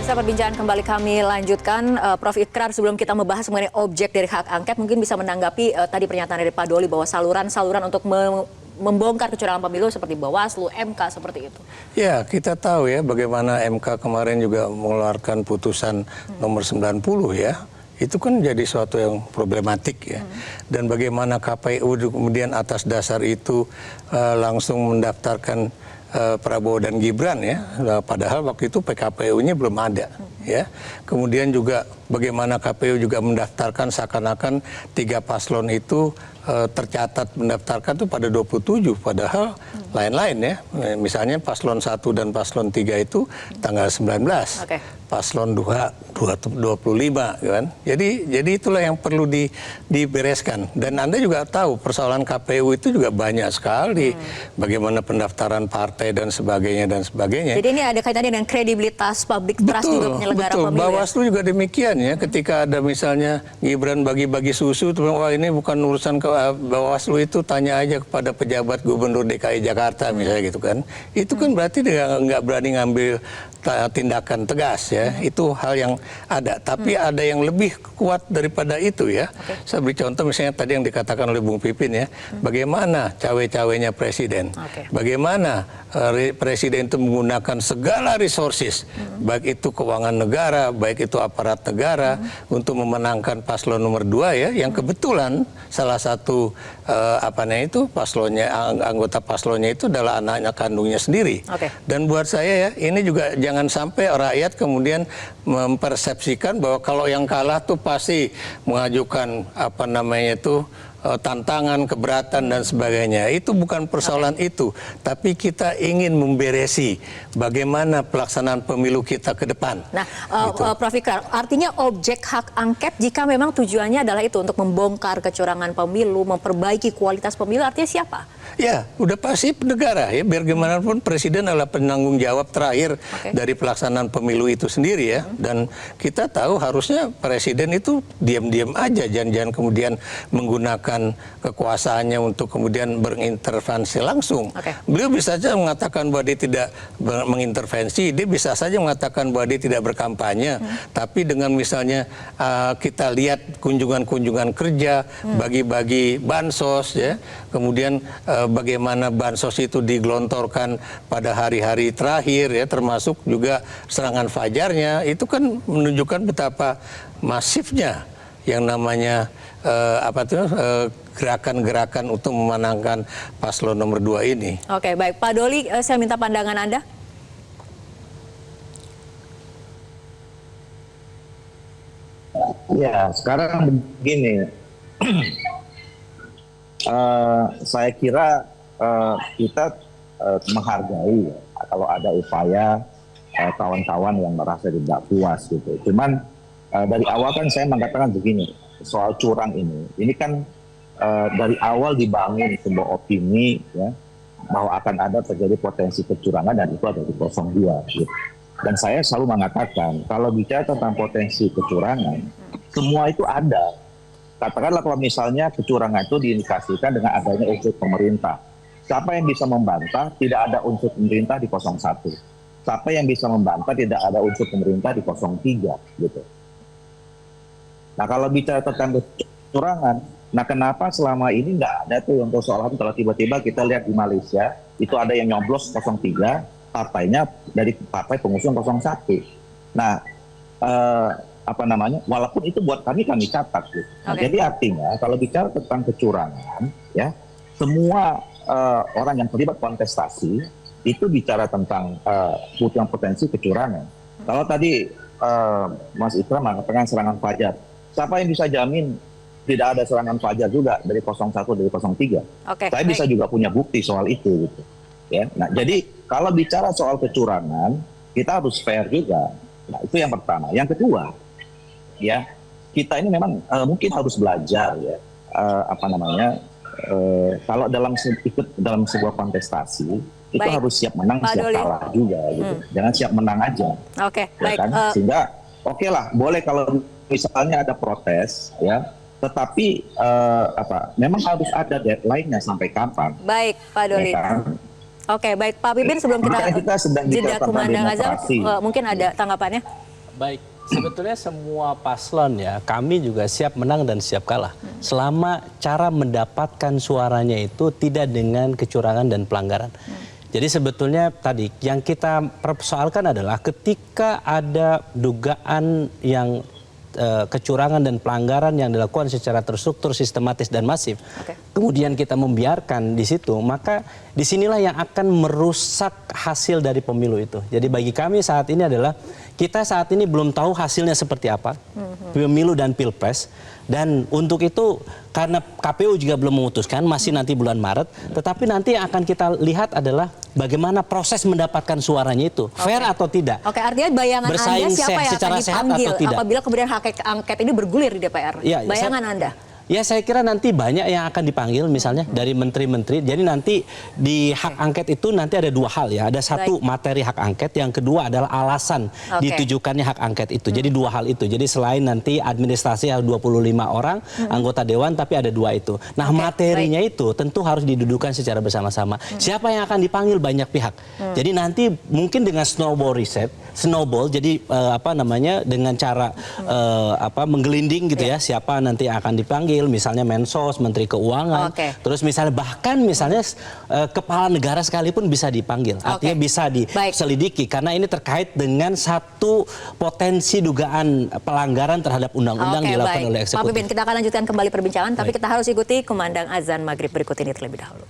Bisa perbincangan kembali kami lanjutkan, Prof. Ikrar, sebelum kita membahas mengenai objek dari hak angket, mungkin bisa menanggapi tadi pernyataan dari Pak Doli bahwa saluran-saluran untuk membongkar kecurangan pemilu seperti Bawaslu, MK, seperti itu. Ya, kita tahu ya bagaimana MK kemarin juga mengeluarkan putusan nomor 90 ya. Itu kan jadi suatu yang problematik ya. Dan bagaimana KPU kemudian atas dasar itu langsung mendaftarkan Prabowo dan Gibran ya, padahal waktu itu PKPU-nya belum ada ya. Kemudian juga bagaimana KPU juga mendaftarkan seakan-akan 3 paslon itu tercatat mendaftarkan itu pada 27, padahal lain-lain ya. Misalnya paslon 1 dan paslon 3 itu tanggal 19. Paslon 2 25 kan. Jadi itulah yang perlu dibereskan. Dan Anda juga tahu persoalan KPU itu juga banyak sekali. Bagaimana pendaftaran partai dan sebagainya dan sebagainya. Jadi ini ada kaitannya dengan kredibilitas public trust juga penyelenggara pemilu. Bawaslu juga demikian ya. Ketika ada misalnya Gibran bagi-bagi susu, wah ini bukan urusan Bawaslu, itu tanya aja kepada pejabat Gubernur DKI Jakarta misalnya gitu kan. Itu kan berarti dia nggak berani ngambil tindakan tegas ya. Itu hal yang ada, tapi ada yang lebih kuat daripada itu ya. Saya beri contoh misalnya tadi yang dikatakan oleh Bung Pipin ya, bagaimana cawe-cawenya presiden, bagaimana presiden itu menggunakan segala resources, baik itu keuangan negara, baik itu aparat negara, untuk memenangkan paslon nomor 2 ya, yang kebetulan salah satu paslonnya, anggota paslonnya itu adalah anaknya kandungnya sendiri. Dan buat saya ya, ini juga jangan sampai rakyat kemudian mempersepsikan bahwa kalau yang kalah tuh pasti mengajukan tantangan, keberatan dan sebagainya. Itu bukan persoalan itu, tapi kita ingin memberesi bagaimana pelaksanaan pemilu kita ke depan. Nah, gitu. Prof. Ikrar, artinya objek hak angket jika memang tujuannya adalah itu untuk membongkar kecurangan pemilu, memperbaiki kualitas pemilu, artinya siapa? Ya, udah pasti negara ya, biar gimana pun presiden adalah penanggung jawab terakhir dari pelaksanaan pemilu itu sendiri ya. Dan kita tahu harusnya presiden itu diam-diam aja, jangan kemudian menggunakan kekuasaannya untuk kemudian berintervensi langsung. Beliau bisa saja mengatakan bahwa dia tidak mengintervensi, dia bisa saja mengatakan bahwa dia tidak berkampanye, tapi dengan misalnya kita lihat kunjungan-kunjungan kerja, bagi-bagi bansos ya, kemudian bagaimana bansos itu digelontorkan pada hari-hari terakhir ya, termasuk juga serangan fajarnya, itu kan menunjukkan betapa masifnya yang namanya gerakan-gerakan untuk memenangkan paslon nomor 2 ini. Oke, baik. Pak Doli, saya minta pandangan Anda. Ya, sekarang begini. Saya kira kita menghargai kalau ada upaya kawan-kawan yang merasa tidak puas gitu. Cuman dari awal kan saya mengatakan begini, soal curang ini kan dari awal dibangun sebuah opini ya, bahwa akan ada terjadi potensi kecurangan dan itu ada di 02 gitu. Dan saya selalu mengatakan kalau bicara tentang potensi kecurangan, semua itu ada. Katakanlah kalau misalnya kecurangan itu diindikasikan dengan adanya unsur pemerintah. Siapa yang bisa membantah tidak ada unsur pemerintah di 01? Siapa yang bisa membantah tidak ada unsur pemerintah di 03 gitu. Nah kalau bicara tentang kecurangan, nah kenapa selama ini nggak ada tuh untuk soal kalau tiba-tiba kita lihat di Malaysia, itu ada yang nyoblos 03, partainya dari partai pengusung 01. Nah, walaupun itu buat kami catat gitu. Nah, jadi artinya kalau bicara tentang kecurangan ya, semua orang yang terlibat kontestasi itu bicara tentang potensi kecurangan. Kalau tadi Mas Ikrar mengatakan serangan fajar, siapa yang bisa jamin tidak ada serangan fajar juga dari 01 dari 03? Saya bisa juga punya bukti soal itu gitu. Ya. Nah, jadi kalau bicara soal kecurangan, kita harus fair juga. Nah, itu yang pertama. Yang kedua, ya kita ini memang mungkin harus belajar ya kalau ikut dalam sebuah kontestasi itu harus siap menang, siap kalah juga gitu. Jangan siap menang aja. Ya kan? Sehingga lah boleh kalau misalnya ada protes ya, tetapi memang harus ada deadline-nya sampai kapan. Baik, Pak Doli. Ya kan? Oke, baik Pak Pipin, sebelum kita sedang jeda kumandang aja, mungkin ada tanggapannya. Baik, sebetulnya semua paslon ya, kami juga siap menang dan siap kalah. Selama cara mendapatkan suaranya itu tidak dengan kecurangan dan pelanggaran. Jadi sebetulnya tadi yang kita persoalkan adalah ketika ada dugaan yang kecurangan dan pelanggaran yang dilakukan secara terstruktur, sistematis dan masif, kemudian kita membiarkan di situ, maka disinilah yang akan merusak hasil dari pemilu itu. Jadi bagi kami saat ini adalah kita saat ini belum tahu hasilnya seperti apa, pemilu dan pilpres, dan untuk itu karena KPU juga belum memutuskan, masih nanti bulan Maret, tetapi nanti yang akan kita lihat adalah bagaimana proses mendapatkan suaranya itu, fair atau tidak. Oke, artinya bayangan Bersaing Anda siapa yang secara akan sehat dipanggil atau tidak? apabila kemudian hak angket ini bergulir di DPR? Ya, Bayangan Anda? Ya saya kira nanti banyak yang akan dipanggil misalnya dari menteri-menteri. Jadi nanti di hak angket itu nanti ada dua hal ya. Ada satu materi hak angket, yang kedua adalah alasan ditujukannya hak angket itu. Jadi dua hal itu. Jadi selain nanti administrasi ada 25 orang anggota dewan, tapi ada dua itu. Nah materinya itu tentu harus didudukan secara bersama-sama. Siapa yang akan dipanggil, banyak pihak. Jadi nanti mungkin dengan snowball reset, jadi apa namanya, dengan cara menggelinding gitu ya, siapa nanti yang akan dipanggil, misalnya Mensos, Menteri Keuangan, terus misalnya bahkan misalnya kepala negara sekalipun bisa dipanggil, artinya bisa diselidiki karena ini terkait dengan satu potensi dugaan pelanggaran terhadap undang-undang dilakukan oleh eksekutif. Pak Pipin, kita akan lanjutkan kembali perbincangan, tapi kita harus ikuti kumandang azan maghrib berikut ini terlebih dahulu.